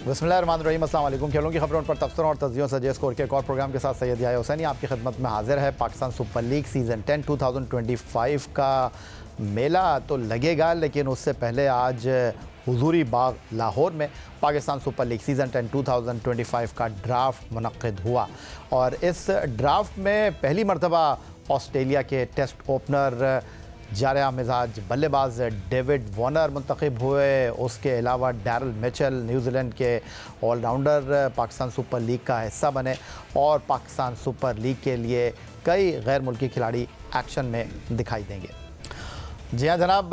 बिस्मिल्लाहिर्रहमानिर्रहीम, अस्सलाम वालेकुम। खेलों की खबरों पर तबसरों और तज्जियों से जे स्कोर के एक और प्रोग्राम के साथ सैयद याह्या हुसैनी आपकी खिदमत में हाजिर है। पाकिस्तान सुपर लीग सीज़न 10 2025 का मेला तो लगेगा, लेकिन उससे पहले आज हुजूरी बाग लाहौर में पाकिस्तान सुपर लीग सीज़न 10 2025 का ड्राफ्ट मुनक्किद हुआ और इस ड्राफ्ट में पहली मरतबा ऑस्ट्रेलिया के टेस्ट ओपनर जारिया मिजाज बल्लेबाज डेविड वार्नर मुंतखब हुए। उसके अलावा डैरल मिचेल न्यूजीलैंड के ऑलराउंडर पाकिस्तान सुपर लीग का हिस्सा बने और पाकिस्तान सुपर लीग के लिए कई गैर मुल्की खिलाड़ी एक्शन में दिखाई देंगे। जी हाँ जनाब,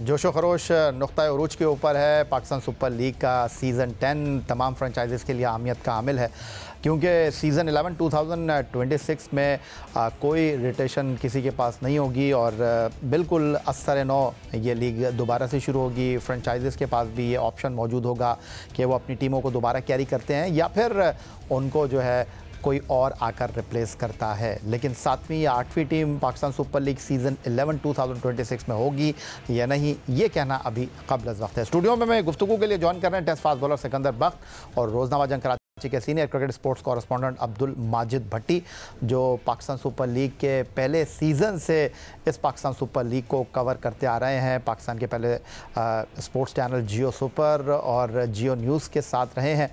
जोशो खरोश नुक्ता उरूज के ऊपर है। पाकिस्तान सुपर लीग का सीज़न 10 तमाम फ्रेंचाइजीज़ के लिए अहमियत का हामिल है, क्योंकि सीज़न 11 2026 में कोई रोटेशन किसी के पास नहीं होगी और बिल्कुल असर नौ ये लीग दोबारा से शुरू होगी। फ्रेंचाइजीज़ के पास भी ये ऑप्शन मौजूद होगा कि वो अपनी टीमों को दोबारा कैरी करते हैं या फिर उनको जो है कोई और आकर रिप्लेस करता है। लेकिन 7वीं या 8वीं team Pakistan super league season 11 2026 में होगी या नहीं, ये कहना अभी क़ब्ल वक्त है। स्टूडियो में मैं गुफ्तगू के लिए ज्वाइन कर रहे हैं test fast bowler Sikandar Bakht और रोज़नामा जंग कराची के senior cricket sports correspondent Abdul Majid Bhatti, जो पाकिस्तान सुपर लीग के पहले सीज़न से इस पाकिस्तान सुपर लीग को कवर करते आ रहे हैं। पाकिस्तान के पहले स्पोर्ट्स चैनल जियो सुपर और जियो न्यूज़ के साथ रहे हैं।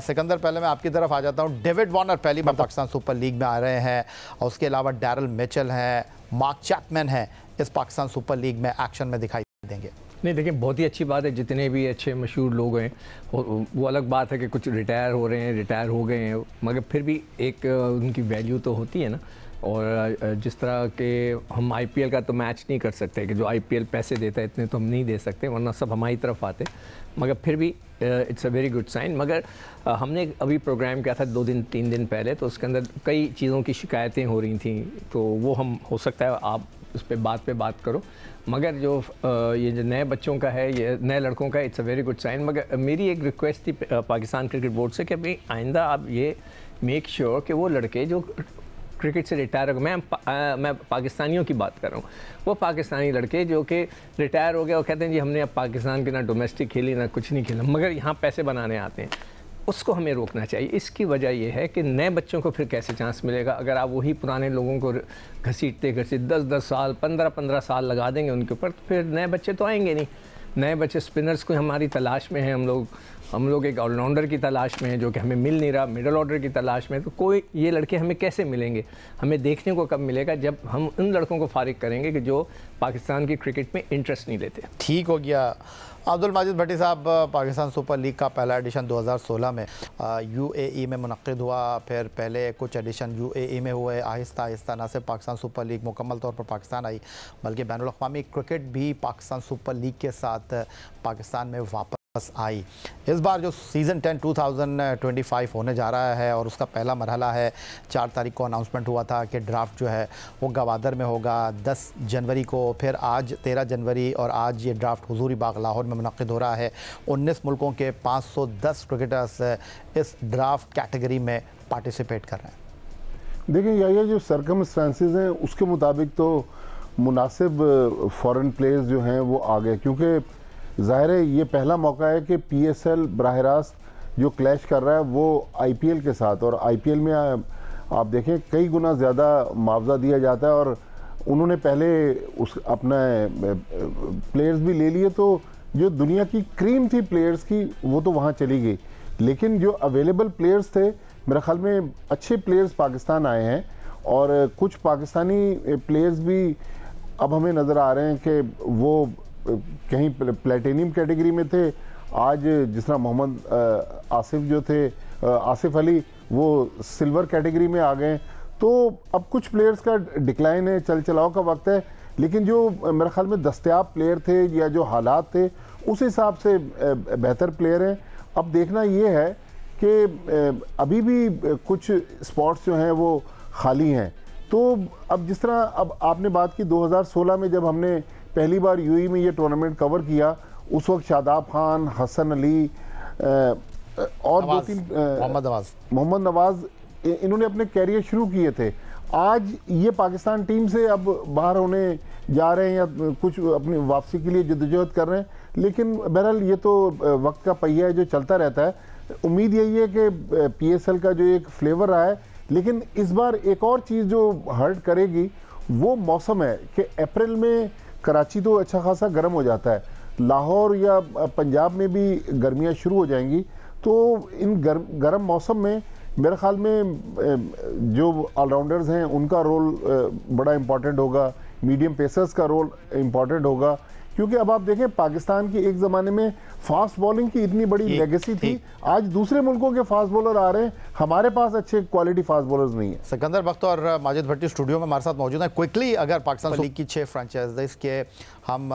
सिकंदर, पहले मैं आपकी तरफ आ जाता हूँ। डेविड वार्नर पहली बार पाकिस्तान सुपर लीग में आ रहे हैं और उसके अलावा डैरल मिचेल हैं, मार्क चैपमैन हैं, इस पाकिस्तान सुपर लीग में एक्शन में दिखाई देंगे। नहीं देखिए, बहुत ही अच्छी बात है। जितने भी अच्छे मशहूर लोग हैं वो अलग बात है कि कुछ रिटायर हो रहे हैं, रिटायर हो गए हैं, मगर फिर भी एक उनकी वैल्यू तो होती है ना। और जिस तरह के हम आईपीएल का तो मैच नहीं कर सकते कि जो आईपीएल पैसे देता है इतने तो हम नहीं दे सकते, वरना सब हमारी तरफ आते, मगर फिर भी it's a very good sign. मगर हमने अभी प्रोग्राम किया था 2-3 दिन पहले, तो उसके अंदर कई चीज़ों की शिकायतें हो रही थी, तो वो हम हो सकता है आप उस पर बात करो। मगर जो ये जो नए बच्चों का है, ये नए लड़कों का, it's a very good sign. मगर मेरी एक रिक्वेस्ट थी पाकिस्तान क्रिकेट बोर्ड से कि भाई आइंदा आप ये मेक श्योर कि वो लड़के जो क्रिकेट से रिटायर हो गए, मैं पाकिस्तानियों की बात कर रहा हूँ, वो पाकिस्तानी लड़के जो कि रिटायर हो गए और कहते हैं जी हमने अब पाकिस्तान के ना डोमेस्टिक खेली ना कुछ नहीं खेला, मगर यहाँ पैसे बनाने आते हैं, उसको हमें रोकना चाहिए। इसकी वजह यह है कि नए बच्चों को फिर कैसे चांस मिलेगा अगर आप वही पुराने लोगों को घसीटते 10-10 साल 15-15 साल लगा देंगे उनके ऊपर, तो फिर नए बच्चे तो आएंगे नहीं। नए बच्चे स्पिनर्स को हमारी तलाश में हैं, हम लोग एक ऑलराउंडर की तलाश में हैं जो कि हमें मिल नहीं रहा, मिडल ऑर्डर की तलाश में। तो कोई ये लड़के हमें कैसे मिलेंगे? हमें देखने को कब मिलेगा? जब हम उन लड़कों को फारिग करेंगे कि जो पाकिस्तान की क्रिकेट में इंटरेस्ट नहीं लेते। ठीक हो गया। अब्दुल माजिद भट्टी साहब, पाकिस्तान सुपर लीग का पहला एडिशन 2016 में यूएई में मुनक्किद हुआ, फिर पहले कुछ एडिशन यूएई में हुए, आहिस्ता आहिस्ता न सिर्फ पाकिस्तान सुपर लीग मुकम्मल तौर पर पाकिस्तान आई, बल्कि बैनुल अक़वामी क्रिकेट भी पाकिस्तान सुपर लीग के साथ पाकिस्तान में वापस आई। इस बार जो सीज़न 10 2025 होने जा रहा है और उसका पहला मरहला है, 4 तारीख को अनाउंसमेंट हुआ था कि ड्राफ्ट जो है वो गवादर में होगा 10 जनवरी को, फिर आज 13 जनवरी और आज ये ड्राफ्ट हुजूरी बाग लाहौर में मुनक्किद हो रहा है। 19 मुल्कों के 510 क्रिकेटर्स इस ड्राफ्ट कैटेगरी में पार्टिसिपेट कर रहे हैं। देखिए ये जो सर्कमस्टांसेस हैं उसके मुताबिक तो मुनासिब फॉरेन प्लेयर्स जो हैं वो आ गए, क्योंकि ज़ाहिर है ये पहला मौका है कि पीएसएल बराह रास्त जो क्लैश कर रहा है वो आईपीएल के साथ, और आईपीएल में आप देखें कई गुना ज़्यादा मुआवजा दिया जाता है और उन्होंने पहले उस अपना प्लेयर्स भी ले लिए, तो जो दुनिया की क्रीम थी प्लेयर्स की वो तो वहाँ चली गई, लेकिन जो अवेलेबल प्लेयर्स थे मेरे ख्याल में अच्छे प्लेयर्स पाकिस्तान आए हैं और कुछ पाकिस्तानी प्लेयर्स भी अब हमें नज़र आ रहे हैं कि वो कहीं प्लेटिनियम कैटेगरी में थे। आज जिस तरह मोहम्मद आसिफ जो थे, आसिफ अली, वो सिल्वर कैटेगरी में आ गए। तो अब कुछ प्लेयर्स का डिक्लाइन है, चल चलाव का वक्त है, लेकिन जो मेरे ख्याल में दस्तयाब प्लेयर थे या जो हालात थे उस हिसाब से बेहतर प्लेयर हैं। अब देखना ये है कि अभी भी कुछ स्पॉट्स जो हैं वो खाली हैं। तो अब जिस तरह अब आपने बात की 2016 में जब हमने पहली बार यूएई में ये टूर्नामेंट कवर किया, उस वक्त शादाब खान, हसन अली और 2-3 मोहम्मद नवाज इन्होंने अपने कैरियर शुरू किए थे। आज ये पाकिस्तान टीम से अब बाहर होने जा रहे हैं या कुछ अपनी वापसी के लिए जद्दोजहद कर रहे हैं, लेकिन बहरहाल ये तो वक्त का पहिया है जो चलता रहता है। उम्मीद यही है कि PSL का जो एक फ्लेवर रहा है, लेकिन इस बार एक और चीज़ जो हर्ट करेगी वो मौसम है कि अप्रैल में कराची तो अच्छा खासा गर्म हो जाता है, लाहौर या पंजाब में भी गर्मियाँ शुरू हो जाएंगी। तो इन गर्म मौसम में मेरे ख्याल में जो ऑलराउंडर्स हैं उनका रोल बड़ा इम्पॉर्टेंट होगा, मीडियम पेसर्स का रोल इम्पॉर्टेंट होगा, क्योंकि अब आप देखें पाकिस्तान की एक ज़माने में फास्ट बॉलिंग की इतनी बड़ी लेगेसी थी, आज दूसरे मुल्कों के फास्ट बॉलर आ रहे हैं, हमारे पास अच्छे क्वालिटी फास्ट बॉलर्स नहीं है। सिकंदर बख्त और माजिद भट्टी स्टूडियो में हमारे साथ मौजूद हैं। क्विकली अगर पाकिस्तान लीग की 6 फ्रेंचाइजीज के हम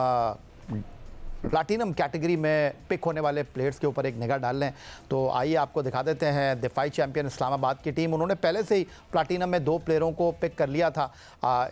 प्लाटिनम कैटेगरी में पिक होने वाले प्लेयर्स के ऊपर एक निगाह डाल लें तो आइए आपको दिखा देते हैं। दिफाई चैंपियन इस्लामाबाद की टीम, उन्होंने पहले से ही प्लाटिनम में 2 प्लेयरों को पिक कर लिया था।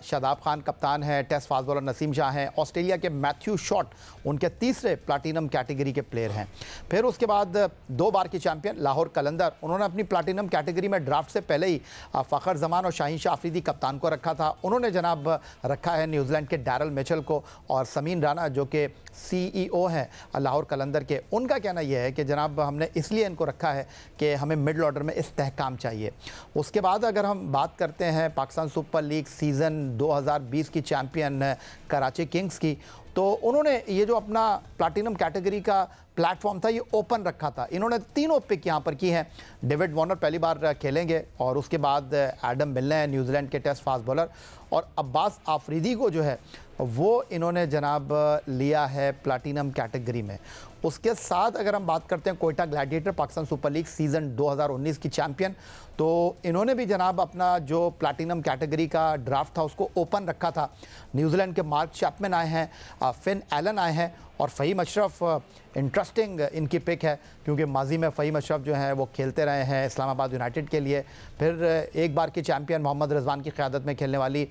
शादाब खान कप्तान है, test fast bowler Naseem Shah हैं, ऑस्ट्रेलिया के मैथ्यू शॉट उनके तीसरे प्लाटिनम कैटेगरी के प्लेयर हैं। फिर उसके बाद 2 बार की चैंपियन लाहौर कलंदर, उन्होंने अपनी प्लाटिनम कैटेगरी में ड्राफ्ट से पहले ही फ़खर जमान और शाहीन शाह अफरीदी कप्तान को रखा था। उन्होंने जनाब रखा है न्यूजीलैंड के डैरल मिचेल को, और समीन राना जो कि CEO हैं लाहौर कलंदर के, उनका कहना यह है कि जनाब हमने इसलिए इनको रखा है कि हमें मिडल ऑर्डर में इस्तेहकाम चाहिए। उसके बाद अगर हम बात करते हैं पाकिस्तान सुपर लीग सीज़न 2020 की चैम्पियन कराची किंग्स की, तो उन्होंने ये जो अपना प्लाटिनम कैटेगरी का प्लेटफॉर्म था ये ओपन रखा था। इन्होंने 3 पिक यहाँ पर की हैं। डेविड वार्नर पहली बार खेलेंगे, और उसके बाद एडम मिलने हैं न्यूजीलैंड के टेस्ट फास्ट बॉलर, और अब्बास आफरीदी को जो है वो इन्होंने जनाब लिया है प्लाटिनम कैटेगरी में। उसके साथ अगर हम बात करते हैं Quetta gladiator Pakistan super league season 2019 की चैम्पियन, तो इन्होंने भी जनाब अपना जो प्लाटिनम कैटेगरी का ड्राफ्ट था उसको ओपन रखा था। न्यूजीलैंड के मार्क चैपमैन आए हैं, फिन एलन आए हैं, और फ़हीम अशरफ इंटरेस्टिंग इनकी पिक है क्योंकि माजी में फ़हीम अशरफ जो हैं वो खेलते रहे हैं इस्लामाबाद यूनाइटेड के लिए। फिर एक बार की चैम्पियन मोहम्मद रिजवान की क़यादत में खेलने वाली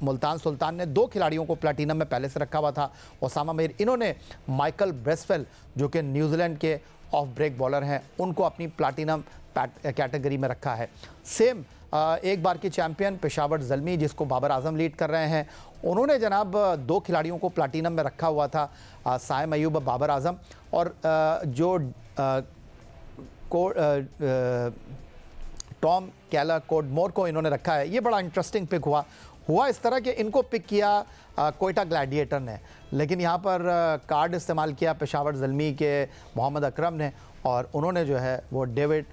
मुल्तान सुल्तान ने 2 खिलाड़ियों को प्लेटिनम में पहले से रखा हुआ था, ओसामा मीर। इन्होंने माइकल ब्रेसवेल जो कि न्यूजीलैंड के ऑफ ब्रेक बॉलर हैं उनको अपनी प्लाटिनम कैटेगरी में रखा है। सेम एक बार की चैम्पियन पेशावर ज़ल्मी जिसको बाबर आजम लीड कर रहे हैं, उन्होंने जनाब 2 खिलाड़ियों को प्लाटिनम में रखा हुआ था, साइम अयूब बाबर आजम, और जो टॉम कैला कोडमोर को इन्होंने रखा है। ये बड़ा इंटरेस्टिंग पिक हुआ इस तरह कि इनको पिक किया कोयटा ग्लैडिएटर ने, लेकिन यहाँ पर कार्ड इस्तेमाल किया पेशावर ज़ल्मी के मोहम्मद अकरम ने, और उन्होंने जो है वो डेविड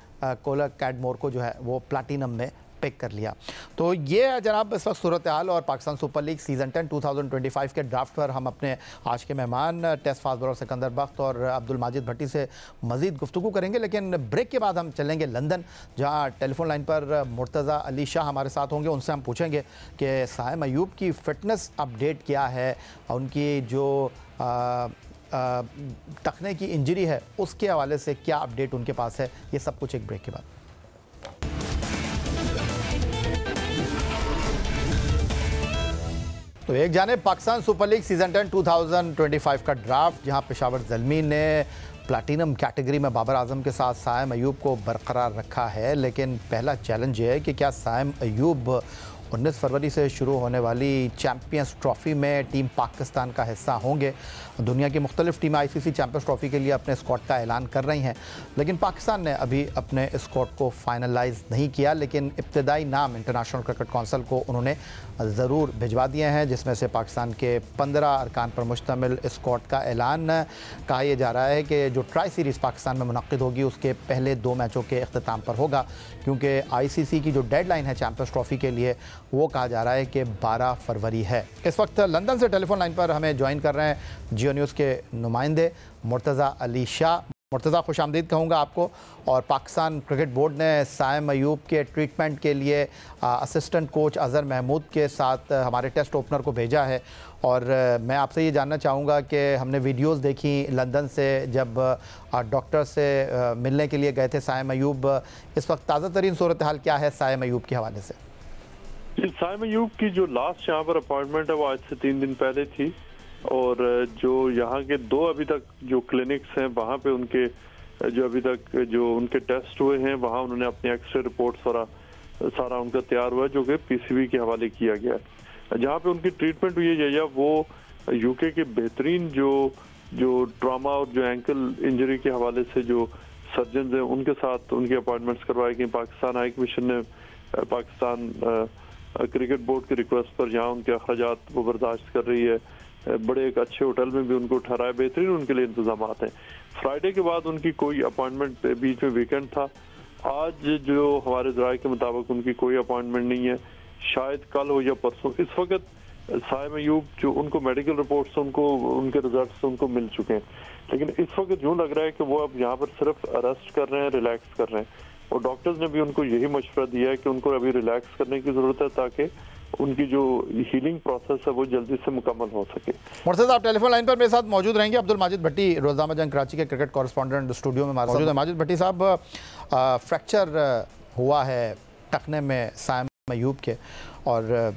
कोला कैडमोर को जो है वो प्लाटिनम में पिक कर लिया। तो ये है जनाब इस वक्त सूरत हाल, और पाकिस्तान सुपर लीग सीज़न 10 2025 के ड्राफ्ट पर हम अपने आज के मेहमान test fast bowler Sikandar Bakht और अब्दुल माजिद भट्टी से मज़ीद गुफ्तगू करेंगे। लेकिन ब्रेक के बाद हम चलेंगे लंदन, जहाँ टेलीफोन लाइन पर मुर्तज़ा अली शाह हमारे साथ होंगे। उनसे हम पूछेंगे कि साइम अयूब की फ़िटनेस अपडेट क्या है, उनकी जो टखने की इंजरी है उसके हवाले से क्या अपडेट उनके पास है, ये सब कुछ एक ब्रेक के बाद। तो एक जाने पाकिस्तान सुपर लीग सीज़न 10 2025 का ड्राफ्ट, जहां पेशावर ज़ल्मी ने प्लैटिनम कैटेगरी में बाबर आजम के साथ साइम अयूब को बरकरार रखा है। लेकिन पहला चैलेंज ये है कि क्या साइम अयूब 19 फरवरी से शुरू होने वाली चैम्पियंस ट्रॉफ़ी में टीम पाकिस्तान का हिस्सा होंगे। दुनिया की मुख्तलिफ टीमें ICC चैम्पियंस ट्रॉफ़ी के लिए अपने स्क्वाड का ऐलान कर रही हैं, लेकिन पाकिस्तान ने अभी अपने स्क्वाड को फाइनलाइज नहीं किया। लेकिन इब्तदाई नाम इंटरनेशनल क्रिकेट कौंसिल को उन्होंने ज़रूर भिजवा दिए हैं, जिसमें से पाकिस्तान के 15 अरकान पर मुश्तमिल स्क्वाड का ऐलान कहा यह जा रहा है कि जो ट्राई सीरीज़ पाकिस्तान में मुनक़्क़िद होगी उसके पहले 2 मैचों के अख्ताम पर होगा, क्योंकि ICC की जो डेडलाइन है चैम्पियंस ट्रॉफ़ी के लिए वो कहा जा रहा है कि 12 फरवरी है। इस वक्त लंदन से टेलीफोन लाइन पर हमें ज्वाइन कर रहे हैं जियो न्यूज़ के नुमाइंदे मुर्तज़ा अली शाह। मुर्तज़ा, खुश आमदीद कहूँगा आपको। और पाकिस्तान क्रिकेट बोर्ड ने साइम अयूब के ट्रीटमेंट के लिए असिस्टेंट कोच अज़हर महमूद के साथ हमारे टेस्ट ओपनर को भेजा है, और मैं आपसे ये जानना चाहूँगा कि हमने वीडियोस देखी लंदन से जब डॉक्टर से मिलने के लिए गए थे साइम अयूब। इस वक्त ताज़ा तरीन सूरत हाल क्या है साइम अयूब के हवाले से? साइम अयूब की जो लास्ट यहाँ पर अपॉइंटमेंट है वो आज से 3 दिन पहले थी, और जो यहाँ के 2 अभी तक जो क्लिनिक्स हैं वहाँ पे उनके जो अभी तक जो उनके टेस्ट हुए हैं वहाँ उन्होंने अपनी एक्सरे रिपोर्ट सारा उनका तैयार हुआ, जो कि PCB के हवाले किया गया है। जहाँ पे उनकी ट्रीटमेंट हुई है, या वो यूके के बेहतरीन जो ट्रॉमा और जो एंकल इंजरी के हवाले से जो सर्जन हैं उनके साथ उनकी अपॉइंटमेंट्स करवाई गई। पाकिस्तान हाई कमीशन ने पाकिस्तान क्रिकेट बोर्ड की रिक्वेस्ट पर यहाँ उनके अखराजात वो बर्दाश्त कर रही है, बड़े एक अच्छे होटल में भी उनको ठहराया, बेहतरीन उनके लिए इंतजाम हैं। फ्राइडे के बाद उनकी कोई अपॉइंटमेंट, बीच में वीकेंड था, आज जो हमारे ज़राए के मुताबिक उनकी कोई अपॉइंटमेंट नहीं है, शायद कल हो या परसों। इस वक्त साइम अयूब जो उनको मेडिकल रिपोर्ट्स उनको उनके रिजल्ट्स उनको मिल चुके हैं, लेकिन इस वक्त यूँ लग रहा है कि वो अब यहाँ पर सिर्फ अरेस्ट कर रहे हैं, रिलैक्स कर रहे हैं, और डॉक्टर्स ने भी उनको यही मशवरा दिया है कि उनको अभी रिलैक्स करने की ज़रूरत है ताकि उनकी जो हीलिंग प्रोसेस है वो जल्दी से मुकम्मल हो सके। मुर्तज़ा, आप टेलीफोन लाइन पर मेरे साथ मौजूद रहेंगे। अब्दुल माजिद भट्टी, रोज़नामा जंग कराची के क्रिकेट कॉरेस्पॉन्डेंट स्टूडियो में मौजूद है। माजिद भट्टी साहब, फ्रैक्चर हुआ है टखने में साइम अयूब के, और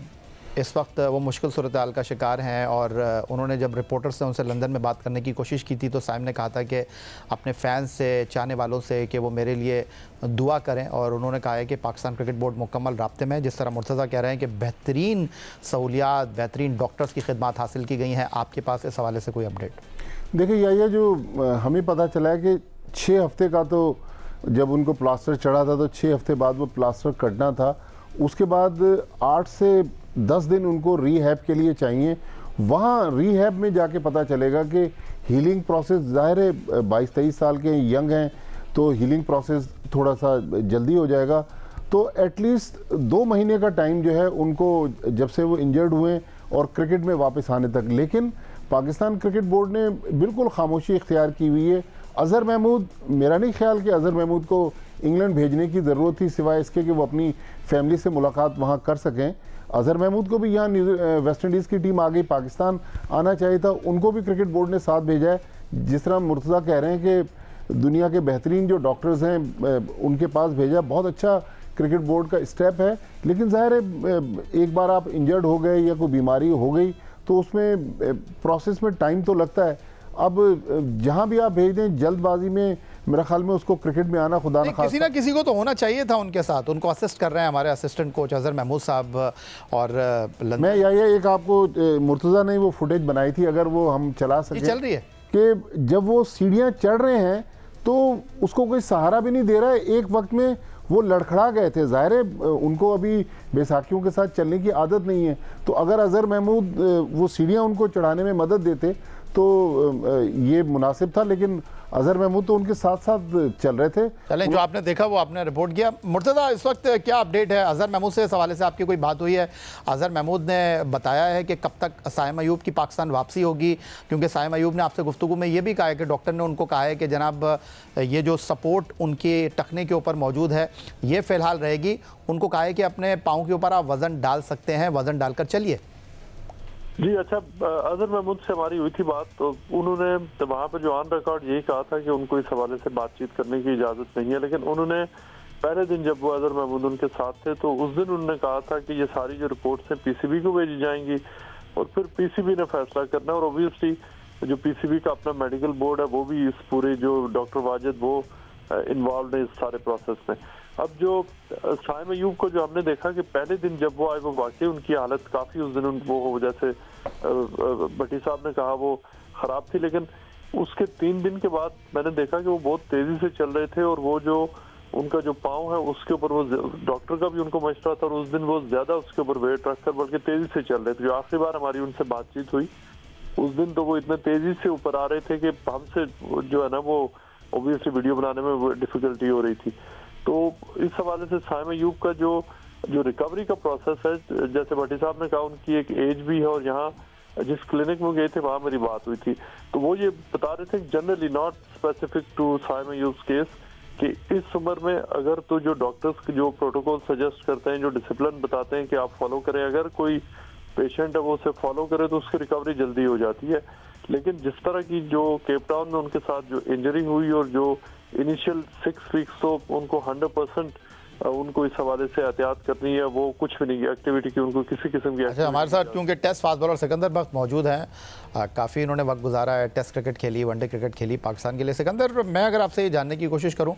इस वक्त वो मुश्किल सूरत हाल का शिकार हैं, और उन्होंने जब रिपोर्टर से उनसे लंदन में बात करने की कोशिश की थी तो साइम ने कहा था कि अपने फ़ैन्स से, चाहने वालों से कि वो मेरे लिए दुआ करें, और उन्होंने कहा है कि पाकिस्तान क्रिकेट बोर्ड मुकम्मल राब्ते में। जिस तरह मुर्तज़ा कह रहे हैं कि बेहतरीन सहूलियात, बेहतरीन डॉक्टर्स की खिदमत हासिल की गई हैं, आपके पास इस हवाले से कोई अपडेट? देखिए, यह जो हमें पता चला है कि 6 हफ्ते का, तो जब उनको प्लास्टर चढ़ा था तो 6 हफ्ते बाद वो प्लास्टर कटना था, उसके बाद 8 से 10 दिन उनको रीहैब के लिए चाहिए। वहाँ रीहैब में जाके पता चलेगा कि हीलिंग प्रोसेस, ज़ाहिर है 22-23 साल के यंग हैं तो हीलिंग प्रोसेस थोड़ा सा जल्दी हो जाएगा। तो एटलीस्ट 2 महीने का टाइम जो है उनको, जब से वो इंजर्ड हुए और क्रिकेट में वापस आने तक। लेकिन पाकिस्तान क्रिकेट बोर्ड ने बिल्कुल खामोशी इख्तियार की हुई है। अज़हर महमूद, मेरा नहीं ख्याल कि अज़हर महमूद को इंग्लैंड भेजने की ज़रूरत थी, सिवाय इसके कि वो अपनी फैमिली से मुलाकात वहाँ कर सकें। अज़हर महमूद को भी यहाँ वेस्ट इंडीज़ की टीम आ गई, पाकिस्तान आना चाहिए था, उनको भी क्रिकेट बोर्ड ने साथ भेजा है। जिस तरह मुर्तज़ा कह रहे हैं कि दुनिया के बेहतरीन जो डॉक्टर्स हैं उनके पास भेजा, बहुत अच्छा क्रिकेट बोर्ड का स्टेप है। लेकिन ज़ाहिर है एक बार आप इंजर्ड हो गए या कोई बीमारी हो गई तो उसमें प्रोसेस में टाइम तो लगता है। अब जहाँ भी आप भेज दें, जल्दबाजी में मेरा ख्याल में उसको क्रिकेट में आना खुदा न किसी ना किसी को तो होना चाहिए था उनके साथ। उनको असिस्ट कर रहे हैं हमारे असिस्टेंट कोच अज़हर महमूद साहब। और मैं ये एक आपको मुर्तज़ा ने वो फुटेज बनाई थी, अगर वो हम चला सकें, चल रही है कि जब वो सीढ़ियाँ चढ़ रहे हैं तो उसको कोई सहारा भी नहीं दे रहा है। एक वक्त में वो लड़खड़ा गए थे, ज़ाहिर है उनको अभी बैसाखियों के साथ चलने की आदत नहीं है। तो अगर अज़हर महमूद वो सीढ़ियाँ उनको चढ़ाने में मदद देते तो ये मुनासिब था, लेकिन अज़हर महमूद तो उनके साथ साथ चल रहे थे। चलें, जो आपने देखा वो आपने रिपोर्ट किया। मुर्तज़ा, इस वक्त क्या अपडेट है अज़हर महमूद से? इस हवाले से आपकी कोई बात हुई है? अज़हर महमूद ने बताया है कि कब तक साइम अयूब की पाकिस्तान वापसी होगी, क्योंकि साइम अयूब ने आपसे गुफ्तगू में ये भी कहा है कि डॉक्टर ने उनको कहा है कि जनाब ये जो सपोर्ट उनके टखने के ऊपर मौजूद है ये फ़िलहाल रहेगी। उनको कहा है कि अपने पाँव के ऊपर आप वज़न डाल सकते हैं, वज़न डालकर चलिए। जी अच्छा, अज़हर महमूद से हमारी हुई थी बात, तो उन्होंने वहाँ पर जो ऑन रिकॉर्ड यही कहा था कि उनको इस हवाले से बातचीत करने की इजाज़त नहीं है। लेकिन उन्होंने पहले दिन जब वो अज़हर महमूद उनके साथ थे तो उस दिन उन्होंने कहा था कि ये सारी जो रिपोर्ट्स हैं पीसीबी को भेजी जाएंगी और फिर पीसीबी ने फैसला करना है। और ओबियसली जो पीसीबी का अपना मेडिकल बोर्ड है वो भी इस पूरे, जो डॉक्टर वाजिद वो इन्वॉल्व है इस सारे प्रोसेस में। अब जो साइम अयूब को जो हमने देखा कि पहले दिन जब वो आए वो वाकई उनकी हालत काफ़ी उस दिन वो जैसे भट्टी साहब ने कहा वो ख़राब थी, लेकिन उसके 3 दिन के बाद मैंने देखा कि वो बहुत तेज़ी से चल रहे थे और वो जो उनका जो पाँव है उसके ऊपर वो डॉक्टर का भी उनको मशवरा था और उस दिन वो ज़्यादा उसके ऊपर वेट रखकर बल्कि तेज़ी से चल रहे थे। जो आखिरी बार हमारी उनसे बातचीत हुई उस दिन तो वो इतने तेज़ी से ऊपर आ रहे थे कि हमसे जो है ना वो ऑब्वियसली वीडियो बनाने में डिफ़िकल्टी हो रही थी। तो इस हवाले से साइम अयूब का जो रिकवरी का प्रोसेस है, जैसे भट्टी साहब ने कहा उनकी एक एज भी है और यहाँ जिस क्लिनिक में गए थे वहाँ मेरी बात हुई थी तो वो ये बता रहे थे generally not specific to Saim Ayub case कि इस उम्र में अगर तो जो डॉक्टर्स जो प्रोटोकॉल सजेस्ट करते हैं, जो डिसिप्लिन बताते हैं कि आप फॉलो करें, अगर कोई पेशेंट है वो उसे फॉलो करे तो उसकी रिकवरी जल्दी हो जाती है। लेकिन जिस तरह की जो केप टाउन में उनके साथ जो इंजरी हुई और जो इनिशियल 6 वीक्स तो उनको 100% उनको इस हवाले से एहतियात करनी है, वो कुछ भी नहीं, एक्टिविटी की उनको किसी किस्म की। अच्छा, हमारे साथ क्योंकि टेस्ट फास्ट बॉलर सिकंदर बख्त मौजूद हैं, काफ़ी इन्होंने वक्त गुजारा है, टेस्ट क्रिकेट खेली, वनडे क्रिकेट खेली पाकिस्तान के लिए। सिकंदर, मैं अगर आपसे ये जानने की कोशिश करूँ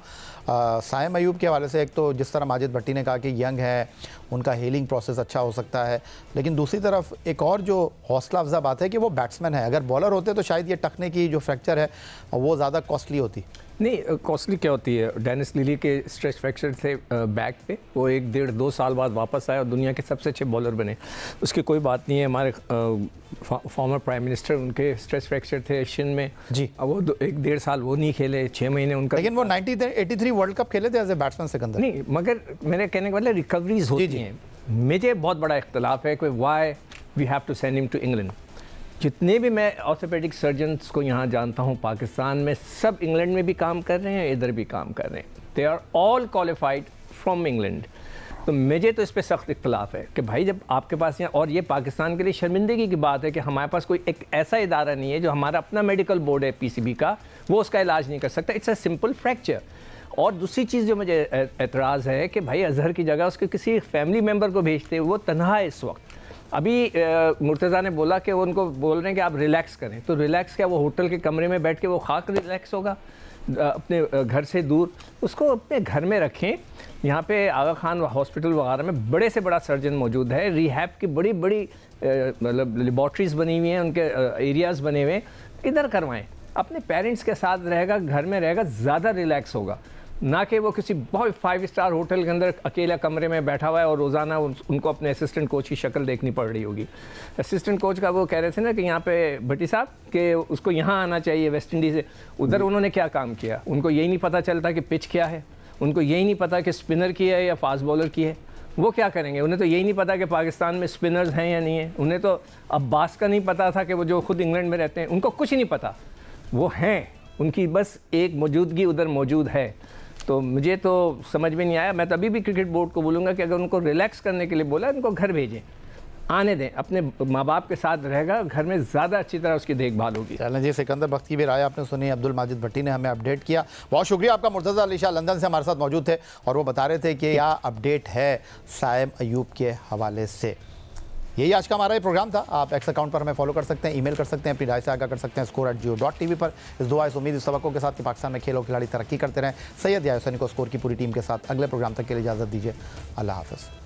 साइम अयूब के हवाले से, एक तो जिस तरह माजिद भट्टी ने कहा कि यंग है, उनका हीलिंग प्रोसेस अच्छा हो सकता है, लेकिन दूसरी तरफ एक और जो हौसला अफजा बात है कि वो बैट्समैन है। अगर बॉलर होते तो शायद ये टखने की जो फ्रैक्चर है वो ज़्यादा कॉस्टली होती। नहीं, कॉस्टली क्या होती है, डेनिस लिली के स्ट्रेच फ्रैक्चर थे बैक पे, वो 1-1.5-2 साल बाद वापस आए और दुनिया के सबसे अच्छे बॉलर बने, उसकी कोई बात नहीं है। हमारे फॉर्मर प्राइम मिनिस्टर, उनके स्ट्रेच फ्रैक्चर थे एशियन में जी, अब वो 1-1.5 साल वो नहीं खेले, 6 महीने उनका, लेकिन वो 83 वर्ल्ड कप खेले थे एज ए बैट्समैन सिकंदर। नहीं, मगर मेरे कहने का मतलब रिकवरीज होती हैं। मुझे बहुत बड़ा इख्तलाफ है कि why we have to send him to England. जितने भी मैं ऑर्थोपेडिक सर्जन्स को यहाँ जानता हूँ पाकिस्तान में, सब इंग्लैंड में भी काम कर रहे हैं, इधर भी काम कर रहे हैं। They are all qualified from England. तो मुझे तो इस पर सख्त इख्तलाफ है कि भाई जब आपके पास यहाँ, और ये पाकिस्तान के लिए शर्मिंदगी की बात है कि हमारे पास कोई एक ऐसा इदारा नहीं है जो हमारा अपना मेडिकल बोर्ड है PCB का, वो उसका इलाज नहीं कर सकता। It's a simple fracture. और दूसरी चीज़ जो मुझे एतराज़ है कि भाई अजहर की जगह उसके किसी फैमिली मेम्बर को भेजते, वो तनहा है इस वक्त। अभी मुर्तज़ा ने बोला कि वो उनको बोल रहे हैं कि आप रिलैक्स करें, तो रिलैक्स क्या, वो होटल के कमरे में बैठ के वो खाक रिलैक्स होगा अपने घर से दूर? उसको अपने घर में रखें। यहाँ पे आगा खान हॉस्पिटल वगैरह में बड़े से बड़ा सर्जन मौजूद है, रिहैब की बड़ी बड़ी मतलब लेबॉर्ट्रीज़ बनी हुई हैं, उनके एरियाज़ बने हुए हैं, इधर करवाएं। अपने पेरेंट्स के साथ रहेगा, घर में रहेगा, ज़्यादा रिलैक्स होगा, ना कि वो किसी बहुत 5 स्टार होटल के अंदर अकेला कमरे में बैठा हुआ है और रोज़ाना उनको अपने असिस्टेंट कोच की शक्ल देखनी पड़ रही होगी। असिस्टेंट कोच का वो कह रहे थे ना कि यहाँ पे भट्टी साहब कि उसको यहाँ आना चाहिए वेस्ट इंडीज़ से। उधर उन्होंने क्या काम किया, उनको यही नहीं पता चलता कि पिच क्या है, उनको यही नहीं पता कि स्पिनर की है या फास्ट बॉलर की है। वो क्या करेंगे? उन्हें तो यही नहीं पता कि पाकिस्तान में स्पिनर्स हैं या नहीं है। उन्हें तो अब्बास का नहीं पता था कि वो जो खुद इंग्लैंड में रहते हैं, उनको कुछ नहीं पता। वो हैं, उनकी बस एक मौजूदगी उधर मौजूद है। तो मुझे तो समझ में नहीं आया। मैं तो अभी भी क्रिकेट बोर्ड को बोलूँगा कि अगर उनको रिलैक्स करने के लिए बोला, उनको घर भेजें, आने दें, अपने माँ बाप के साथ रहेगा, घर में ज़्यादा अच्छी तरह उसकी देखभाल होगी। चलें जी, सिकंदर बख्त की भी राय आपने सुनी, अब्दुल माजिद भट्टी ने हमें अपडेट किया। बहुत शुक्रिया आपका। मुर्तज़ा अली शाह लंदन से हमारे साथ मौजूद थे और वो बता रहे थे कि क्या अपडेट है साइम अयूब के हवाले से। यही आज का हमारा ये प्रोग्राम था। आप एक्स अकाउंट पर हमें फॉलो कर सकते हैं, ईमेल कर सकते हैं, अपनी राय से आगाह कर सकते हैं score@jio.tv पर। इस दुआ इस उम्मीद इस तवक्को के साथ कि पाकिस्तान में खेल और खिलाड़ी तरक्की करते रहें। सैयद याहिया हुसैनी को स्कोर की पूरी टीम के साथ अगले प्रोग्राम तक के लिए इजाज़त दीजिए। अल्लाह हाफ़िज़।